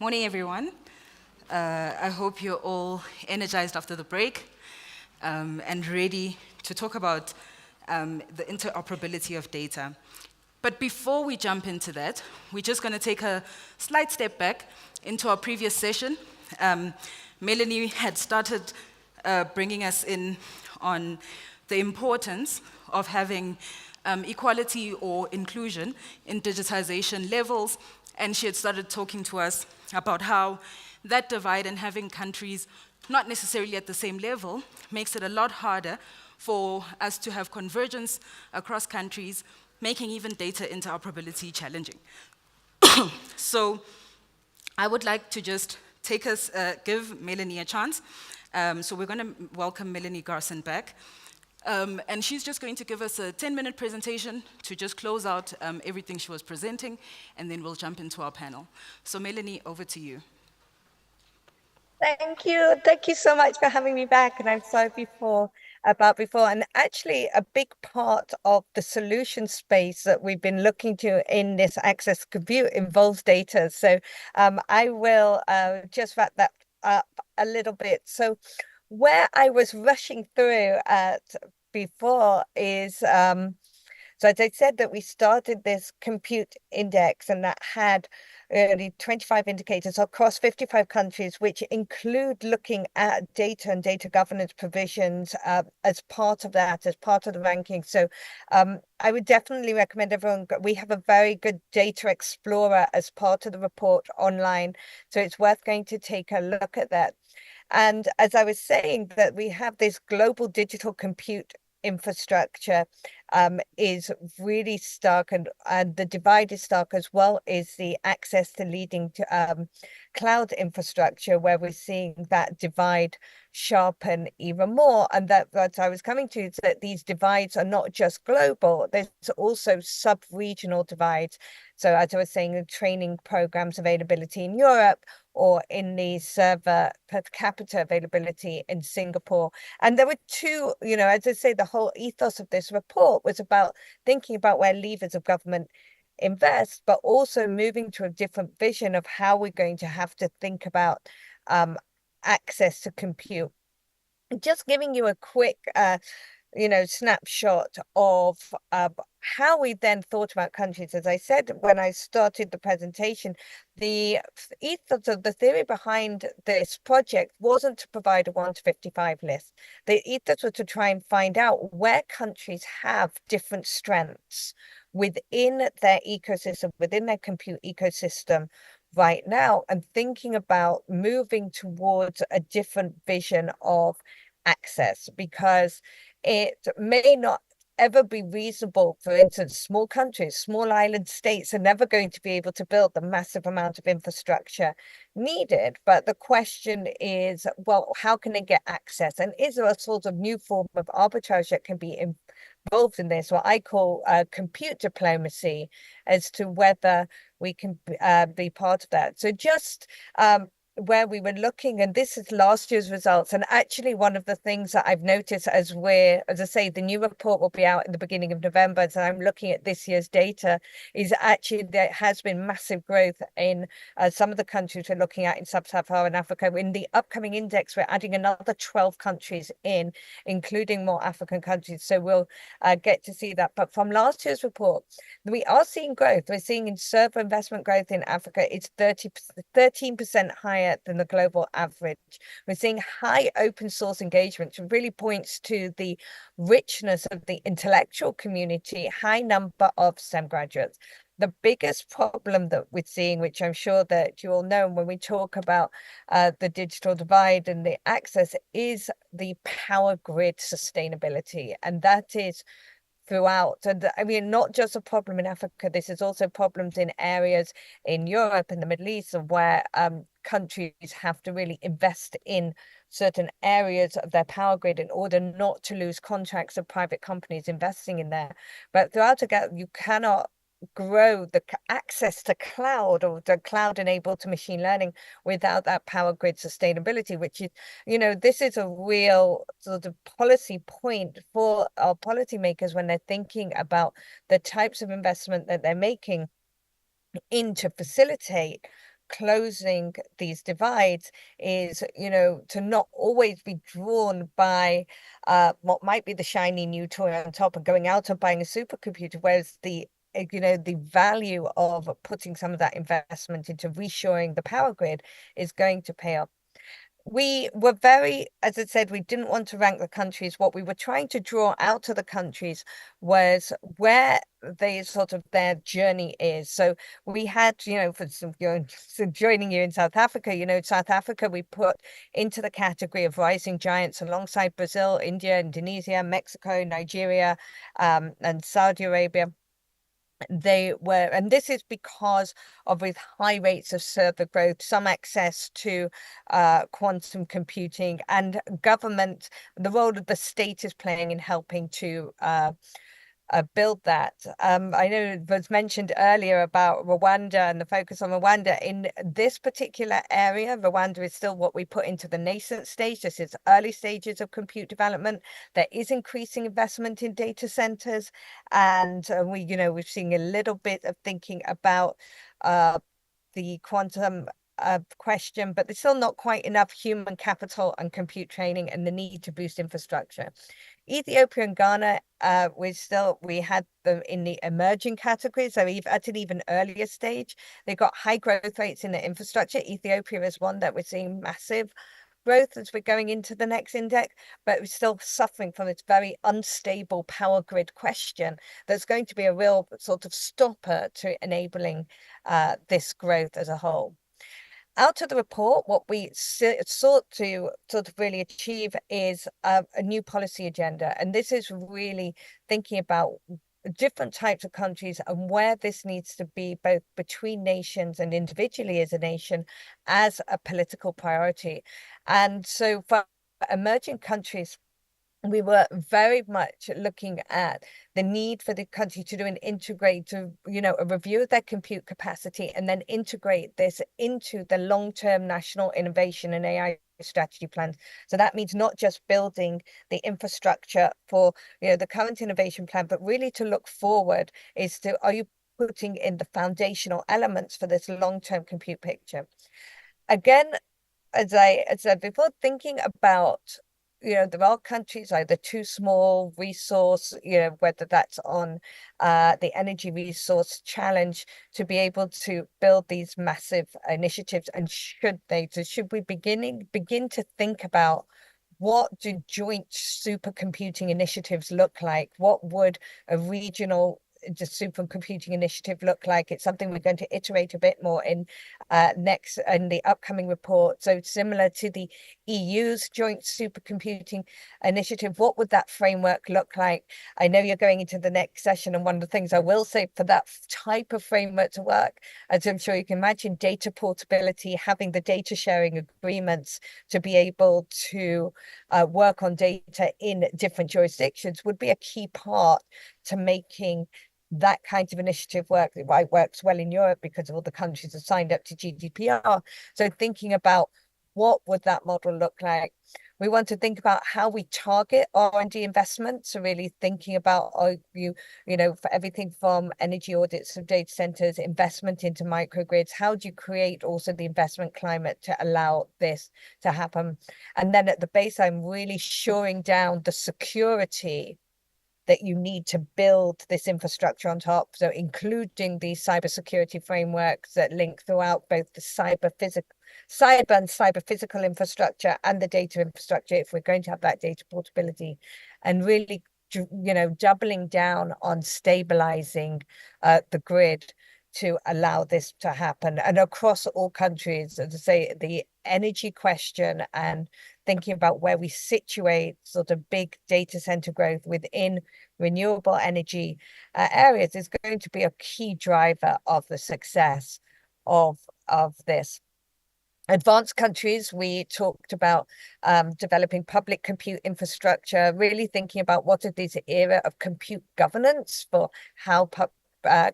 Morning, everyone. I hope you're all energized after the break and ready to talk about the interoperability of data. But before we jump into that, we're just going to take a slight step back into our previous session. Melanie had started bringing us in on the importance of having equality or inclusion in digitization levels, and she had started talking to us about how that divide and having countries not necessarily at the same level makes it a lot harder for us to have convergence across countries, making even data interoperability challenging. So I would like to just give Melanie a chance. So we're going to welcome Melanie Garson back. And she's just going to give us a 10-minute presentation to just close out everything she was presenting, and then we'll jump into our panel. So Melanie, over to you. Thank you. Thank you so much for having me back. And I'm sorry about before. And actually, a big part of the solution space that we've been looking to in this access compute involves data. So I will just wrap that up a little bit. So where I was rushing through before is, so as I said, that we started this compute index, and that had 25 indicators across 55 countries, which include looking at data and data governance provisions as part of that, as part of the ranking. So I would definitely recommend everyone, we have a very good data explorer as part of the report online. So it's worth going to take a look at that. And as I was saying, that we have this global digital compute infrastructure is really stark, and the divide is stark, as well as the access to leading to cloud infrastructure, where we're seeing that divide sharpen even more. And that what I was coming to is that these divides are not just global, there's also sub-regional divides. So as I was saying, the training programs availability in Europe, or in the server per capita availability in Singapore. And there were two, as I say, the whole ethos of this report was about thinking about where levers of government invest, but also moving to a different vision of how we're going to have to think about access to compute. Just giving you a quick snapshot of how we then thought about countries. As I said when I started the presentation, the ethos of the theory behind this project wasn't to provide a 1 to 55 list. The ethos was to try and find out where countries have different strengths within their ecosystem, within their compute ecosystem right now, and thinking about moving towards a different vision of access, because it may not ever be reasonable. For instance, small countries, small island states are never going to be able to build the massive amount of infrastructure needed. But the question is, well, how can they get access? And is there a sort of new form of arbitrage that can be involved in this, what I call compute diplomacy, as to whether we can be part of that? So just where we were looking, and this is last year's results. And actually, one of the things that I've noticed as I say, the new report will be out in the beginning of November, so I'm looking at this year's data, is actually there has been massive growth in some of the countries we're looking at in sub-Saharan Africa. In the upcoming index, we're adding another 12 countries in, including more African countries. So we'll get to see that. But from last year's report, we are seeing growth. We're seeing in server investment growth in Africa, it's 13% higher than the global average. We're seeing high open source engagement, which really points to the richness of the intellectual community, high number of STEM graduates. The biggest problem that we're seeing, which I'm sure that you all know when we talk about the digital divide and the access, is the power grid sustainability. And that is throughout. And I mean, not just a problem in Africa, this is also problems in areas in Europe and the Middle East, where countries have to really invest in certain areas of their power grid in order not to lose contracts of private companies investing in there. But throughout, you cannot grow the access to cloud, or the cloud enabled to machine learning, without that power grid sustainability, which is, this is a real sort of policy point for our policymakers when they're thinking about the types of investment that they're making in to facilitate closing these divides is, to not always be drawn by what might be the shiny new toy on top and going out and buying a supercomputer, whereas the value of putting some of that investment into reshoring the power grid is going to pay off. We were very, as I said, we didn't want to rank the countries. What we were trying to draw out to the countries was where they sort of their journey is. So we had, for some joining you in South Africa, South Africa, we put into the category of rising giants alongside Brazil, India, Indonesia, Mexico, Nigeria, and Saudi Arabia. They were, and this is because of with high rates of server growth, some access to quantum computing, and government, the role that the state is playing in helping to build that. I know it was mentioned earlier about Rwanda and the focus on Rwanda. In this particular area, Rwanda is still what we put into the nascent stage. This is early stages of compute development. There is increasing investment in data centers, and we're seeing a little bit of thinking about the quantum question, but there's still not quite enough human capital and compute training and the need to boost infrastructure. Ethiopia and Ghana, we had them in the emerging category, so at an even earlier stage. They got high growth rates in the infrastructure. Ethiopia is one that we're seeing massive growth as we're going into the next index, but we're still suffering from this very unstable power grid question that's going to be a real sort of stopper to enabling this growth as a whole. Out of the report, what we sought to sort of really achieve is a new policy agenda. And this is really thinking about different types of countries and where this needs to be both between nations and individually as a nation as a political priority. And so for emerging countries, we were very much looking at the need for the country to do an a review of their compute capacity and then integrate this into the long-term national innovation and AI strategy plans. So that means not just building the infrastructure for, the current innovation plan, but really to look forward are you putting in the foundational elements for this long-term compute picture? Again, as I said before, thinking about there are countries either too small resource, whether that's on the energy resource challenge to be able to build these massive initiatives, and should we begin to think about what do joint supercomputing initiatives look like? What would a regional supercomputing initiative look like? It's something we're going to iterate a bit more in the upcoming report. So similar to the EU's joint supercomputing initiative, what would that framework look like? I know you're going into the next session, and one of the things I will say for that type of framework to work, as I'm sure you can imagine, data portability, having the data sharing agreements to be able to work on data in different jurisdictions would be a key part to making that kind of initiative work. It works well in Europe because all the countries have signed up to GDPR. So thinking about what would that model look like? We want to think about how we target R&D investments. So really thinking about, for everything from energy audits of data centers, investment into microgrids, how do you create also the investment climate to allow this to happen? And then at the base, I'm really shoring down the security that you need to build this infrastructure on top. So including these cybersecurity frameworks that link throughout both the cyber and cyber physical infrastructure and the data infrastructure, if we're going to have that data portability, and really, doubling down on stabilizing the grid to allow this to happen. And across all countries, as I say, the energy question and thinking about where we situate sort of big data center growth within renewable energy areas is going to be a key driver of the success of this. Advanced countries, we talked about developing public compute infrastructure, really thinking about what is this era of compute governance for how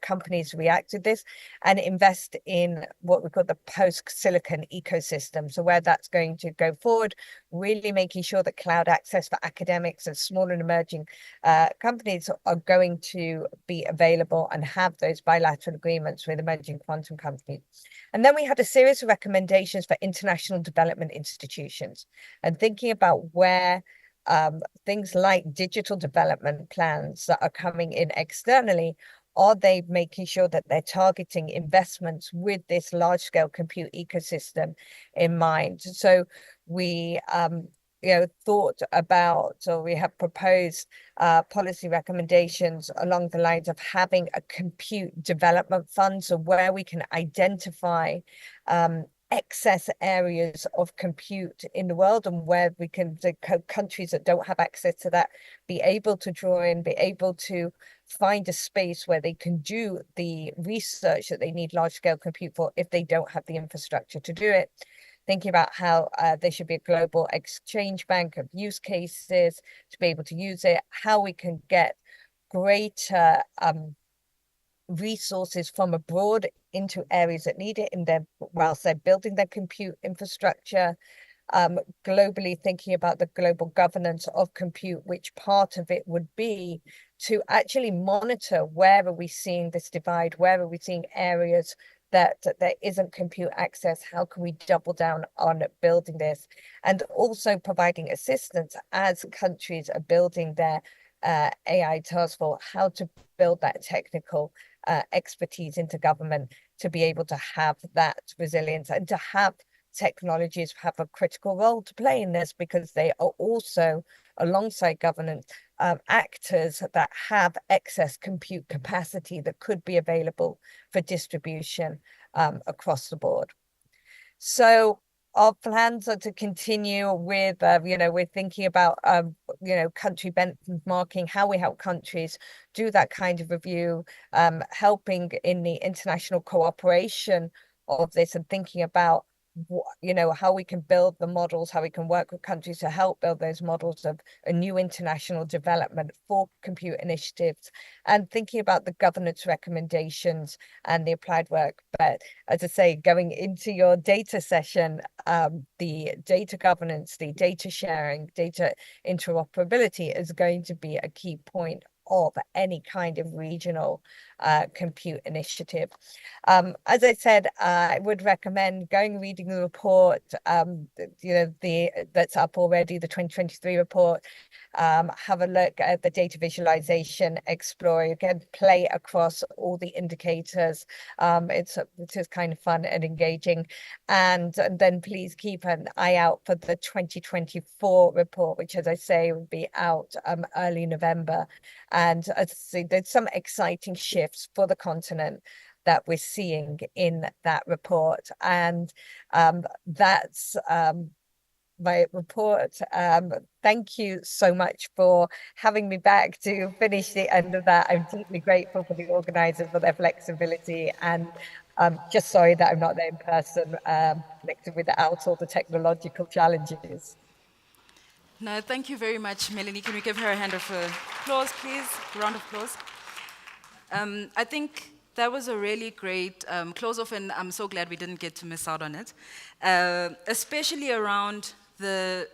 companies react to this and invest in what we call the post-silicon ecosystem. So where that's going to go forward, really making sure that cloud access for academics and small and emerging companies are going to be available and have those bilateral agreements with emerging quantum companies. And then we had a series of recommendations for international development institutions and thinking about where things like digital development plans that are coming in externally, are they making sure that they're targeting investments with this large-scale compute ecosystem in mind? So we thought about, or we have proposed policy recommendations along the lines of having a compute development fund, so where we can identify excess areas of compute in the world and where we can, the countries that don't have access to that, be able to draw in, be able to find a space where they can do the research that they need large-scale compute for if they don't have the infrastructure to do it. Thinking about how there should be a global exchange bank of use cases to be able to use it, how we can get greater resources from abroad into areas that need it in their, whilst they're building their compute infrastructure, globally thinking about the global governance of compute, which part of it would be to actually monitor where are we seeing this divide, where are we seeing areas that there isn't compute access, how can we double down on building this, and also providing assistance as countries are building their AI task force, how to build that technical expertise into government to be able to have that resilience and to have technologies have a critical role to play in this, because they are also, alongside government, actors that have excess compute capacity that could be available for distribution across the board. So our plans are to continue with, we're thinking about, country benchmarking, how we help countries do that kind of review, helping in the international cooperation of this, and thinking about how we can build the models, how we can work with countries to help build those models of a new international development for compute initiatives, and thinking about the governance recommendations and the applied work. But as I say, going into your data session, the data governance, the data sharing, data interoperability is going to be a key point of any kind of regional compute initiative. As I said, I would recommend reading the report, that's up already, the 2023 report. Have a look at the data visualization, explore, again, play across all the indicators. It is kind of fun and engaging. And then please keep an eye out for the 2024 report, which, as I say, will be out early November. And as I say, there's some exciting shifts for the continent that we're seeing in that report. And that's my report. Thank you so much for having me back to finish the end of that. I'm deeply grateful for the organizers for their flexibility, and just sorry that I'm not there in person, connected without all the technological challenges. No, thank you very much, Melanie. Can we give her a hand of applause, please? A round of applause. I think that was a really great close off, and I'm so glad we didn't get to miss out on it, especially around the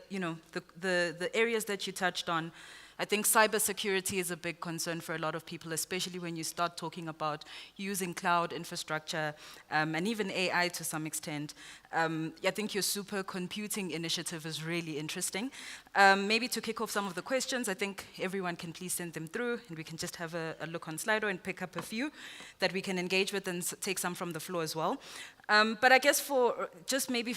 areas that you touched on. I think cybersecurity is a big concern for a lot of people, especially when you start talking about using cloud infrastructure and even AI to some extent. I think your supercomputing initiative is really interesting. Maybe to kick off some of the questions, I think everyone can please send them through, and we can just have a look on Slido and pick up a few that we can engage with, and take some from the floor as well. But I guess for just maybe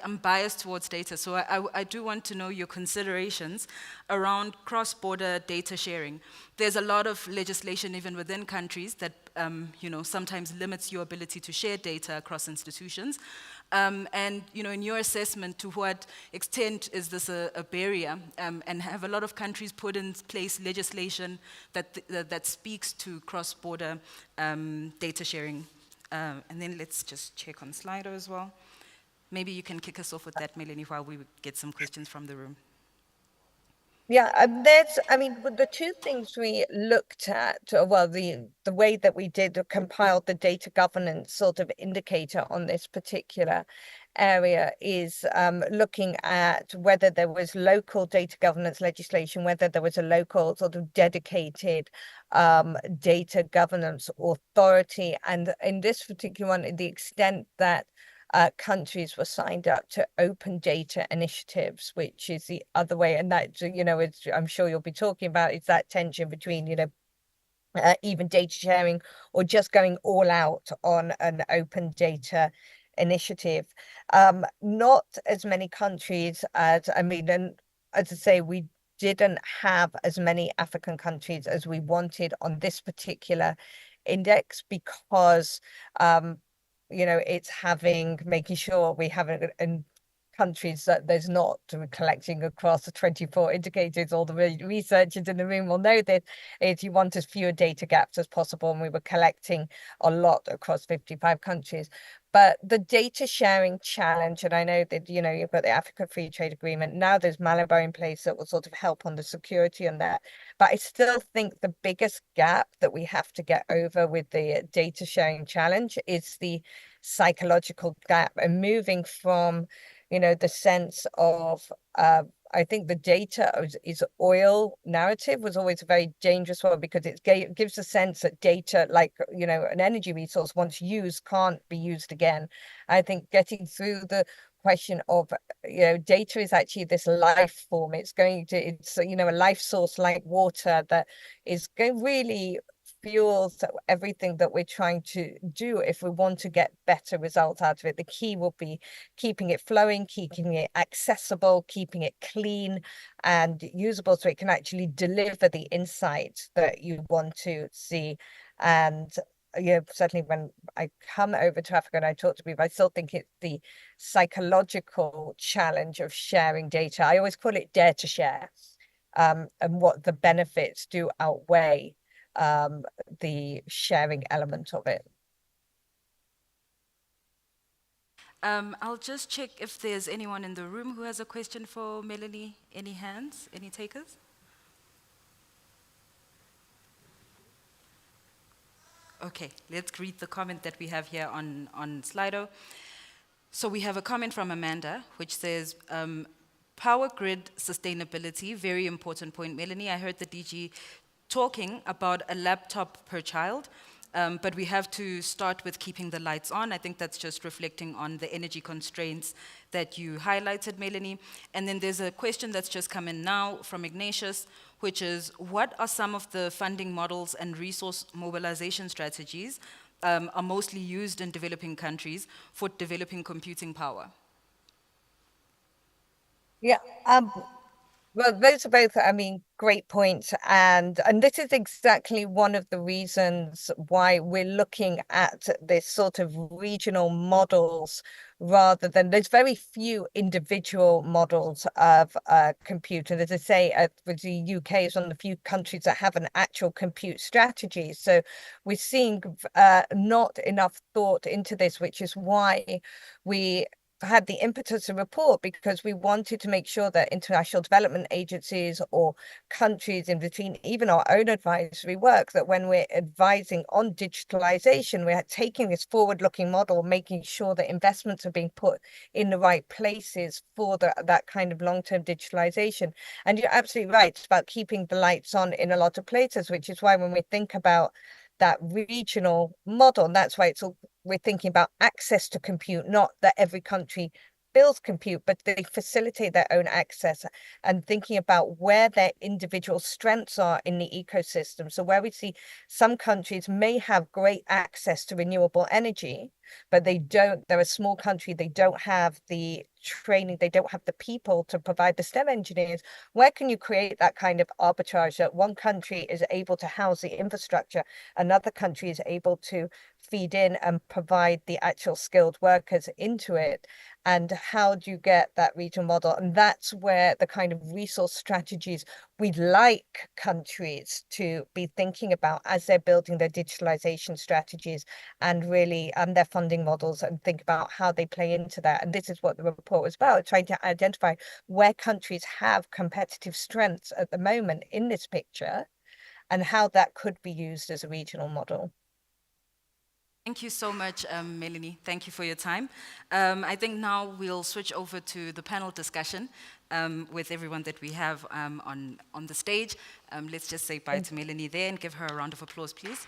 I'm biased towards data, so I do want to know your considerations around cross-border data sharing. There's a lot of legislation even within countries that sometimes limits your ability to share data across institutions. And in your assessment, to what extent is this a barrier? And have a lot of countries put in place legislation that speaks to cross-border data sharing? And then let's just check on Slido as well. Maybe you can kick us off with that, Melanie, while we get some questions from the room. Yeah, I mean, the two things we looked at, well, the way that we did compiled the data governance sort of indicator on this particular area is looking at whether there was local data governance legislation, whether there was a local sort of dedicated data governance authority, and in this particular one, the extent that countries were signed up to open data initiatives, which is the other way. And that, it's, I'm sure you'll be talking about, it's that tension between, even data sharing or just going all out on an open data initiative. Not as many countries as, I mean, and as I say, we didn't have as many African countries as we wanted on this particular index because it's making sure we have in countries that there's not collecting across the 24 indicators. All the researchers in the room will know that is you want as fewer data gaps as possible, and we were collecting a lot across 55 countries. But the data sharing challenge, and I know that you've got the Africa Free Trade Agreement, now there's Malabar in place that will sort of help on the security on that. But I still think the biggest gap that we have to get over with the data sharing challenge is the psychological gap, and moving from the sense of I think the data is oil narrative was always a very dangerous one because it gives a sense that data, like an energy resource once used, can't be used again. I think getting through the question of data is actually this life form. It's a life source like water that is going really fuels everything that we're trying to do if we want to get better results out of it. The key will be keeping it flowing, keeping it accessible, keeping it clean and usable so it can actually deliver the insights that you want to see. And certainly when I come over to Africa and I talk to people, I still think it's the psychological challenge of sharing data. I always call it dare to share, and what the benefits do outweigh the sharing element of it. I'll just check if there's anyone in the room who has a question for Melanie. Any hands? Any takers? Okay, let's read the comment that we have here on Slido. So we have a comment from Amanda, which says, power grid sustainability, very important point, Melanie. I heard the DG talking about a laptop per child, but we have to start with keeping the lights on. I think that's just reflecting on the energy constraints that you highlighted, Melanie. And then there's a question that's just come in now from Ignatius, which is, what are some of the funding models and resource mobilization strategies are mostly used in developing countries for developing computing power? Yeah, well, those are both, I mean, great points. And this is exactly one of the reasons why we're looking at this sort of regional models rather than, there's very few individual models of compute. And as I say, the UK is one of the few countries that have an actual compute strategy. So we're seeing not enough thought into this, which is why we had the impetus to report, because we wanted to make sure that international development agencies or countries in between, even our own advisory work, that when we're advising on digitalization, we're taking this forward-looking model, making sure that investments are being put in the right places for that kind of long-term digitalization. And you're absolutely right, it's about keeping the lights on in a lot of places, which is why when we think about that regional model, and that's why we're thinking about access to compute, not that every country builds compute, but they facilitate their own access, and thinking about where their individual strengths are in the ecosystem. So where we see some countries may have great access to renewable energy, but they're a small country, they don't have the training, they don't have the people to provide the STEM engineers. Where can you create that kind of arbitrage that one country is able to house the infrastructure, another country is able to feed in and provide the actual skilled workers into it? And how do you get that regional model? And that's where the kind of resource strategies we'd like countries to be thinking about as they're building their digitalization strategies and really their funding models, and think about how they play into that. And this is what the report was about, trying to identify where countries have competitive strengths at the moment in this picture and how that could be used as a regional model. Thank you so much, Melanie. Thank you for your time. I think now we'll switch over to the panel discussion with everyone that we have on the stage. Let's just say bye to Melanie there and give her a round of applause, please.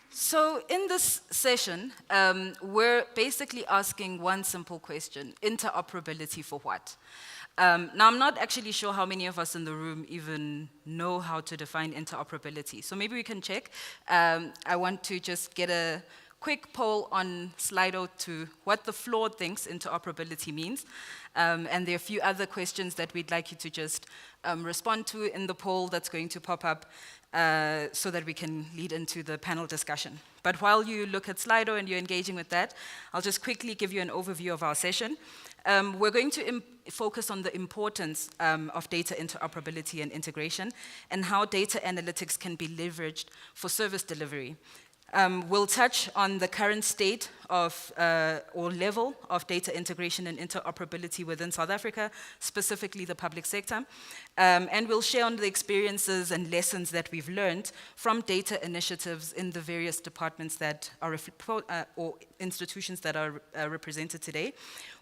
So in this session, we're basically asking one simple question: interoperability for what? Now, I'm not actually sure how many of us in the room even know how to define interoperability. So maybe we can check. I want to just get a quick poll on Slido to what the floor thinks interoperability means. And there are a few other questions that we'd like you to just respond to in the poll that's going to pop up so that we can lead into the panel discussion. But while you look at Slido and you're engaging with that, I'll just quickly give you an overview of our session. We're going to focus on the importance of data interoperability and integration, and how data analytics can be leveraged for service delivery. We'll touch on the current state of or level of data integration and interoperability within South Africa, specifically the public sector. And we'll share on the experiences and lessons that we've learned from data initiatives in the various departments that are or institutions that are represented today.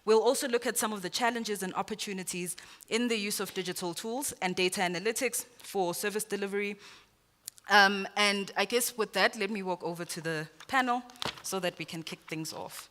We'll also look at some of the challenges and opportunities in the use of digital tools and data analytics for service delivery. And I guess with that, let me walk over to the panel so that we can kick things off.